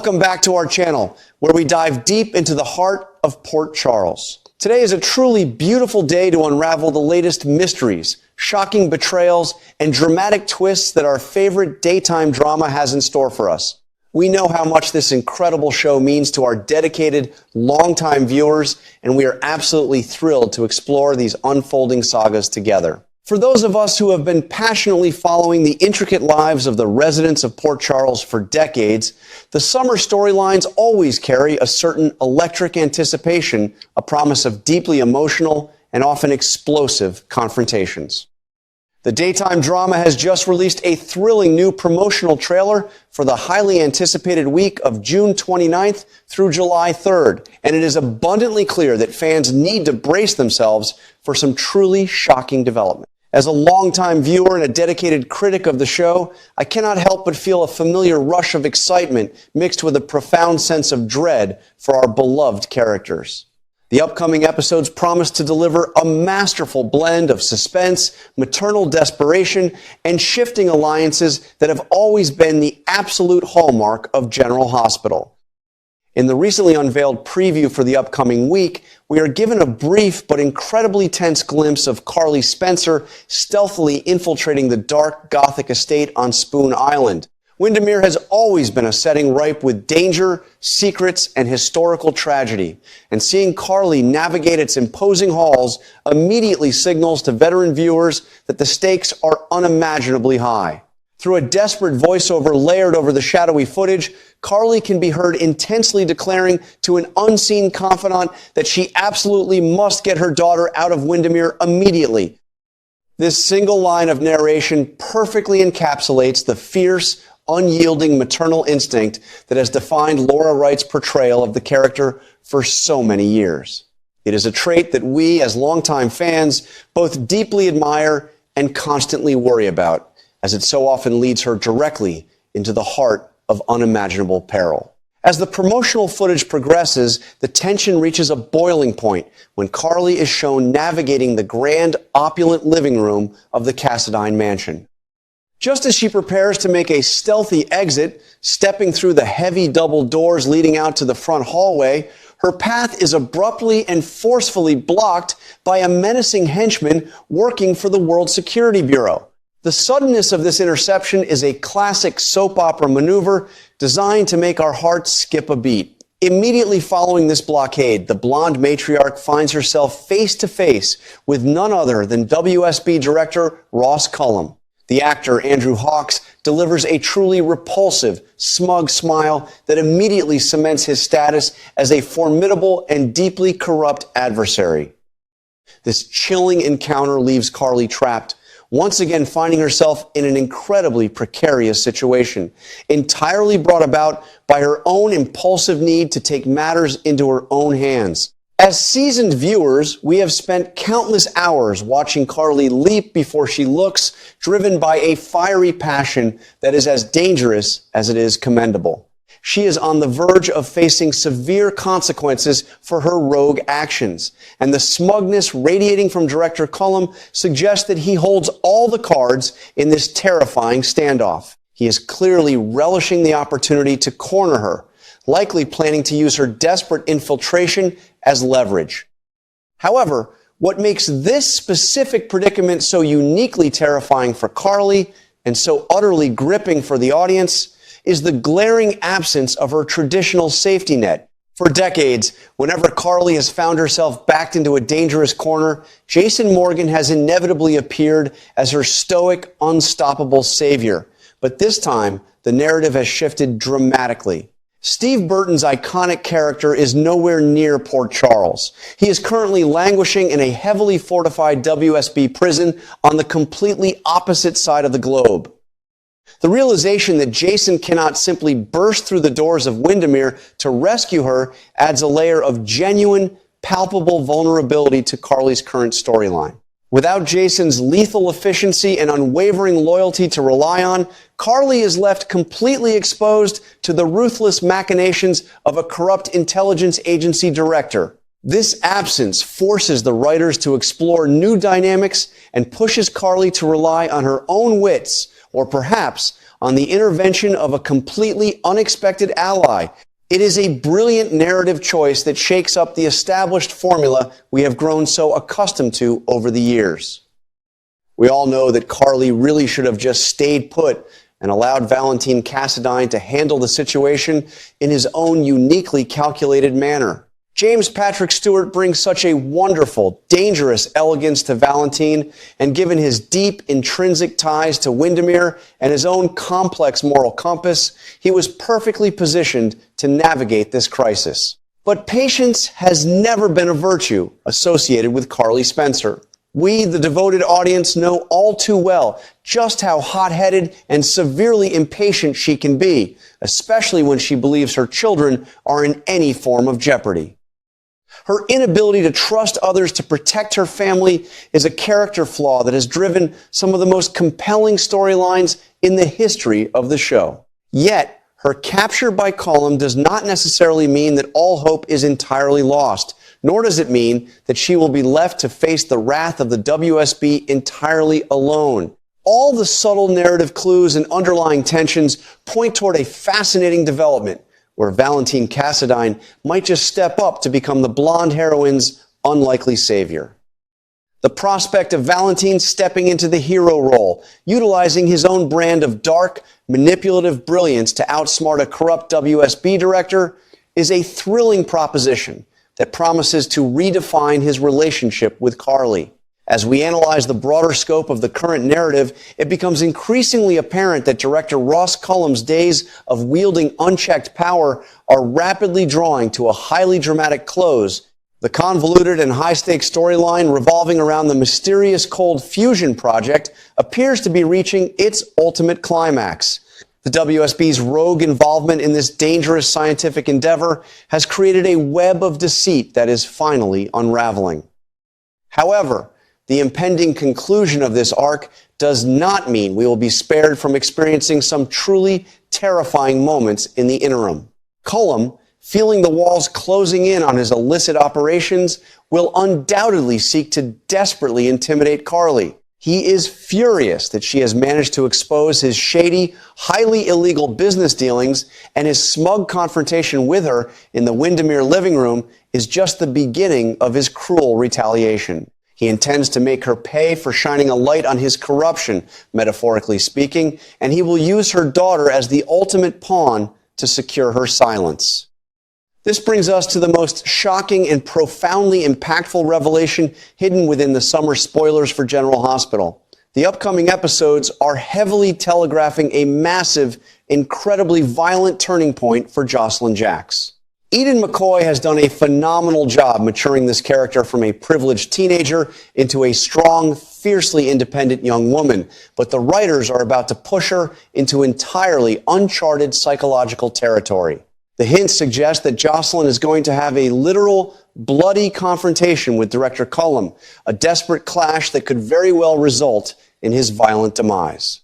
Welcome back to our channel, where we dive deep into the heart of Port Charles. Today is a truly beautiful day to unravel the latest mysteries, shocking betrayals, and dramatic twists that our favorite daytime drama has in store for us. We know how much this incredible show means to our dedicated, longtime viewers, and we are absolutely thrilled to explore these unfolding sagas together. For those of us who have been passionately following the intricate lives of the residents of Port Charles for decades, the summer storylines always carry a certain electric anticipation, a promise of deeply emotional and often explosive confrontations. The daytime drama has just released a thrilling new promotional trailer for the highly anticipated week of June 29th through July 3rd, and it is abundantly clear that fans need to brace themselves for some truly shocking development. As a longtime viewer and a dedicated critic of the show, I cannot help but feel a familiar rush of excitement mixed with a profound sense of dread for our beloved characters. The upcoming episodes promise to deliver a masterful blend of suspense, maternal desperation, and shifting alliances that have always been the absolute hallmark of General Hospital. In the recently unveiled preview for the upcoming week, we are given a brief but incredibly tense glimpse of Carly Spencer stealthily infiltrating the dark Gothic estate on Spoon Island. Windermere has always been a setting ripe with danger, secrets, and historical tragedy, and seeing Carly navigate its imposing halls immediately signals to veteran viewers that the stakes are unimaginably high. Through a desperate voiceover layered over the shadowy footage, Carly can be heard intensely declaring to an unseen confidant that she absolutely must get her daughter out of Windermere immediately. This single line of narration perfectly encapsulates the fierce, unyielding maternal instinct that has defined Laura Wright's portrayal of the character for so many years. It is a trait that we, as longtime fans, both deeply admire and constantly worry about, as it so often leads her directly into the heart of unimaginable peril. As the promotional footage progresses, the tension reaches a boiling point when Carly is shown navigating the grand, opulent living room of the Cassadine mansion. Just as she prepares to make a stealthy exit, stepping through the heavy double doors leading out to the front hallway, her path is abruptly and forcefully blocked by a menacing henchman working for the World Security Bureau. The suddenness of this interception is a classic soap opera maneuver designed to make our hearts skip a beat. Immediately following this blockade, the blonde matriarch finds herself face to face with none other than WSB director Ross Cullum. The actor, Andrew Hawkes, delivers a truly repulsive, smug smile that immediately cements his status as a formidable and deeply corrupt adversary. This chilling encounter leaves Carly trapped, once again finding herself in an incredibly precarious situation, entirely brought about by her own impulsive need to take matters into her own hands. As seasoned viewers, we have spent countless hours watching Carly leap before she looks, driven by a fiery passion that is as dangerous as it is commendable. She is on the verge of facing severe consequences for her rogue actions, and the smugness radiating from director Cullum suggests that he holds all the cards in this terrifying standoff. He is clearly relishing the opportunity to corner her, likely planning to use her desperate infiltration as leverage. However, what makes this specific predicament so uniquely terrifying for Carly and so utterly gripping for the audience is the glaring absence of her traditional safety net. For decades, whenever Carly has found herself backed into a dangerous corner, Jason Morgan has inevitably appeared as her stoic, unstoppable savior. But this time, the narrative has shifted dramatically. Steve Burton's iconic character is nowhere near Port Charles. He is currently languishing in a heavily fortified WSB prison on the completely opposite side of the globe. The realization that Jason cannot simply burst through the doors of Windermere to rescue her adds a layer of genuine, palpable vulnerability to Carly's current storyline. Without Jason's lethal efficiency and unwavering loyalty to rely on, Carly is left completely exposed to the ruthless machinations of a corrupt intelligence agency director. This absence forces the writers to explore new dynamics and pushes Carly to rely on her own wits, or perhaps on the intervention of a completely unexpected ally. It is a brilliant narrative choice that shakes up the established formula we have grown so accustomed to over the years. We all know that Carly really should have just stayed put and allowed Valentine Cassadine to handle the situation in his own uniquely calculated manner. James Patrick Stewart brings such a wonderful, dangerous elegance to Valentine, and given his deep, intrinsic ties to Windermere and his own complex moral compass, he was perfectly positioned to navigate this crisis. But patience has never been a virtue associated with Carly Spencer. We, the devoted audience, know all too well just how hot-headed and severely impatient she can be, especially when she believes her children are in any form of jeopardy. Her inability to trust others to protect her family is a character flaw that has driven some of the most compelling storylines in the history of the show. Yet, her capture by Cullum does not necessarily mean that all hope is entirely lost, nor does it mean that she will be left to face the wrath of the WSB entirely alone. All the subtle narrative clues and underlying tensions point toward a fascinating development, where Valentine Cassadine might just step up to become the blonde heroine's unlikely savior. The prospect of Valentine stepping into the hero role, utilizing his own brand of dark, manipulative brilliance to outsmart a corrupt WSB director, is a thrilling proposition that promises to redefine his relationship with Carly. As we analyze the broader scope of the current narrative, it becomes increasingly apparent that director Ross Cullum's days of wielding unchecked power are rapidly drawing to a highly dramatic close. The convoluted and high-stakes storyline revolving around the mysterious cold fusion project appears to be reaching its ultimate climax. The WSB's rogue involvement in this dangerous scientific endeavor has created a web of deceit that is finally unraveling. However, the impending conclusion of this arc does not mean we will be spared from experiencing some truly terrifying moments in the interim. Cullum, feeling the walls closing in on his illicit operations, will undoubtedly seek to desperately intimidate Carly. He is furious that she has managed to expose his shady, highly illegal business dealings, and his smug confrontation with her in the Windermere living room is just the beginning of his cruel retaliation. He intends to make her pay for shining a light on his corruption, metaphorically speaking, and he will use her daughter as the ultimate pawn to secure her silence. This brings us to the most shocking and profoundly impactful revelation hidden within the summer spoilers for General Hospital. The upcoming episodes are heavily telegraphing a massive, incredibly violent turning point for Jocelyn Jacks. Eden McCoy has done a phenomenal job maturing this character from a privileged teenager into a strong, fiercely independent young woman, but the writers are about to push her into entirely uncharted psychological territory. The hints suggest that Jocelyn is going to have a literal, bloody confrontation with director Cullum, a desperate clash that could very well result in his violent demise.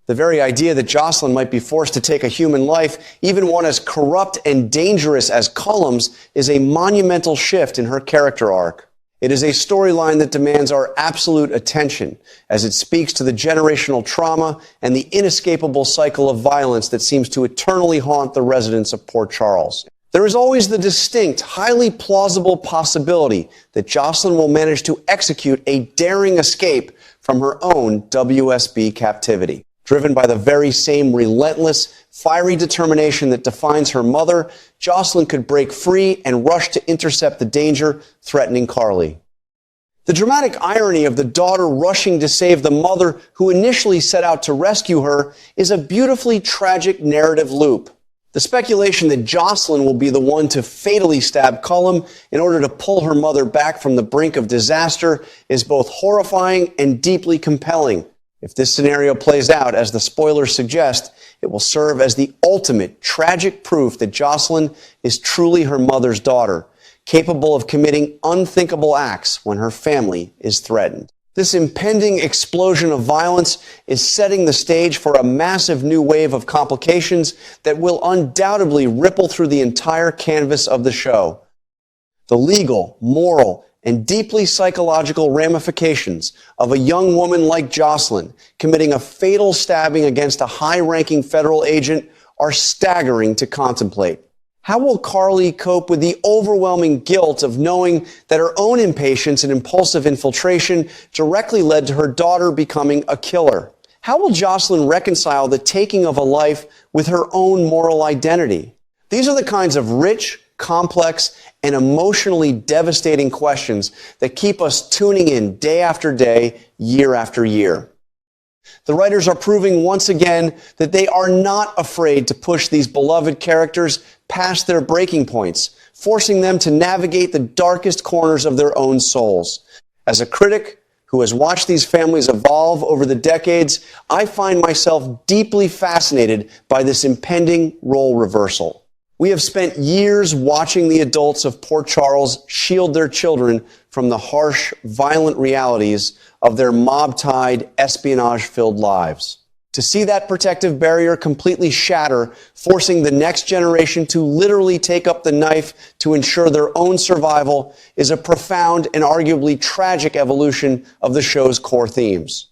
The very idea that Jocelyn might be forced to take a human life, even one as corrupt and dangerous as Cullum's, is a monumental shift in her character arc. It is a storyline that demands our absolute attention, as it speaks to the generational trauma and the inescapable cycle of violence that seems to eternally haunt the residents of Port Charles. There is always the distinct, highly plausible possibility that Jocelyn will manage to execute a daring escape from her own WSB captivity. Driven by the very same relentless, fiery determination that defines her mother, Jocelyn could break free and rush to intercept the danger threatening Carly. The dramatic irony of the daughter rushing to save the mother who initially set out to rescue her is a beautifully tragic narrative loop. The speculation that Jocelyn will be the one to fatally stab Cullum in order to pull her mother back from the brink of disaster is both horrifying and deeply compelling. If this scenario plays out as the spoilers suggest, it will serve as the ultimate tragic proof that Jocelyn is truly her mother's daughter, capable of committing unthinkable acts when her family is threatened. This impending explosion of violence is setting the stage for a massive new wave of complications that will undoubtedly ripple through the entire canvas of the show. The legal, moral, and deeply psychological ramifications of a young woman like Jocelyn committing a fatal stabbing against a high-ranking federal agent are staggering to contemplate. How will Carly cope with the overwhelming guilt of knowing that her own impatience and impulsive infiltration directly led to her daughter becoming a killer? How will Jocelyn reconcile the taking of a life with her own moral identity? These are the kinds of rich, complex, and emotionally devastating questions that keep us tuning in day after day, year after year. The writers are proving once again that they are not afraid to push these beloved characters past their breaking points, forcing them to navigate the darkest corners of their own souls. As a critic who has watched these families evolve over the decades, I find myself deeply fascinated by this impending role reversal. We have spent years watching the adults of Port Charles shield their children from the harsh, violent realities of their mob-tied, espionage-filled lives. To see that protective barrier completely shatter, forcing the next generation to literally take up the knife to ensure their own survival, is a profound and arguably tragic evolution of the show's core themes.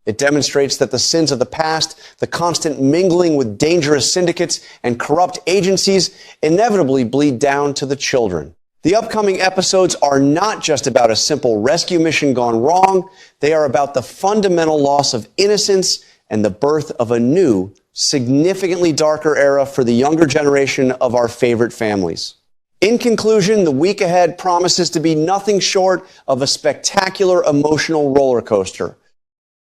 It demonstrates that the sins of the past, the constant mingling with dangerous syndicates and corrupt agencies, inevitably bleed down to the children. The upcoming episodes are not just about a simple rescue mission gone wrong. They are about the fundamental loss of innocence and the birth of a new, significantly darker era for the younger generation of our favorite families. In conclusion, the week ahead promises to be nothing short of a spectacular emotional roller coaster.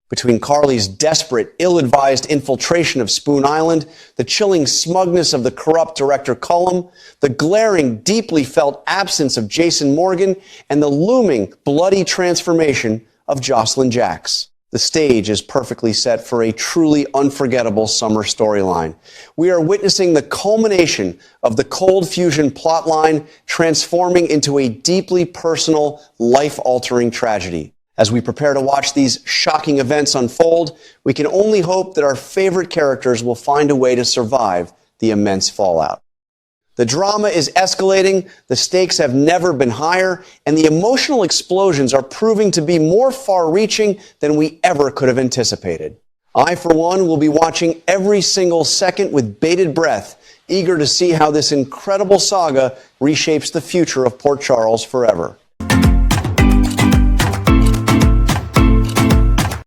Between Carly's desperate, ill-advised infiltration of Spoon Island, the chilling smugness of the corrupt director Cullum, the glaring, deeply felt absence of Jason Morgan, and the looming, bloody transformation of Jocelyn Jacks. The stage is perfectly set for a truly unforgettable summer storyline. We are witnessing the culmination of the Cold Fusion plotline transforming into a deeply personal, life-altering tragedy. As we prepare to watch these shocking events unfold, we can only hope that our favorite characters will find a way to survive the immense fallout. The drama is escalating, the stakes have never been higher, and the emotional explosions are proving to be more far-reaching than we ever could have anticipated. I, for one, will be watching every single second with bated breath, eager to see how this incredible saga reshapes the future of Port Charles forever.